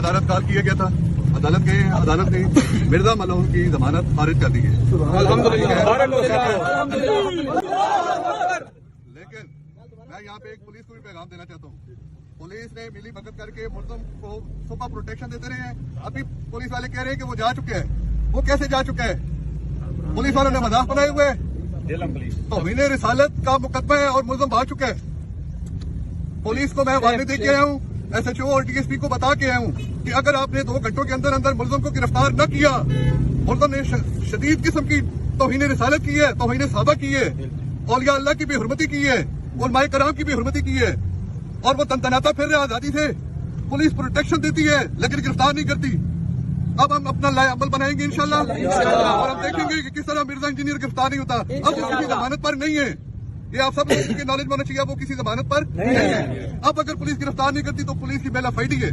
عدالت کار کیا گیا تھا، عدالت گئے، عدالت نے مرزا ملعون کی ضمانت خارج کر دی ہے۔ لیکن میں یہاں پہ ایک پولیس کو بھی پیغام دینا چاہتا ہوں، پولیس نے ملی بھگت کر کے ملزم کو سپر پروٹیکشن دیتے رہے ہیں۔ ابھی پولیس والے کہہ رہے ہیں کہ وہ جا چکے ہیں، وہ کیسے جا چکا ہے؟ پولیس والوں نے مذاق بنائے ہوئے توہین رسالت کا مقدمہ ہے اور ملزم بھاگ چکا ہے۔ پولیس کو میں حوالے دے کے آیا ہوں، ایس ایچ او اور ڈی ایس پی کو بتا کے آیا ہوں کہ اگر آپ نے 2 گھنٹوں کے اندر اندر ملزم کو گرفتار نہ کیا، ملزم نے شدید قسم کی توہین رسالت کی ہے، توہین صحابہ کی ہے، اولیاء اللہ کی بھی حرمتی کی ہے، علماء کرام کی بھی حرمتی کی ہے، اور وہ تنتناتا پھر رہے آزادی سے۔ پولیس پروٹیکشن دیتی ہے لیکن گرفتار نہیں کرتی۔ اب ہم اپنا لائے عمل بنائیں گے انشاءاللہ، اور ہم دیکھیں گے کہ کس طرح مرزا انجینئر گرفتار نہیں ہوتا۔ اب وہ کسی ضمانت پر نہیں ہے، یہ آپ سب لوگوں کی نالج میں ہونا چاہیے، وہ کسی ضمانت پر نہیں ہے۔ اب اگر پولیس گرفتار نہیں کرتی تو پولیس کی بیلا فائڈی ہے۔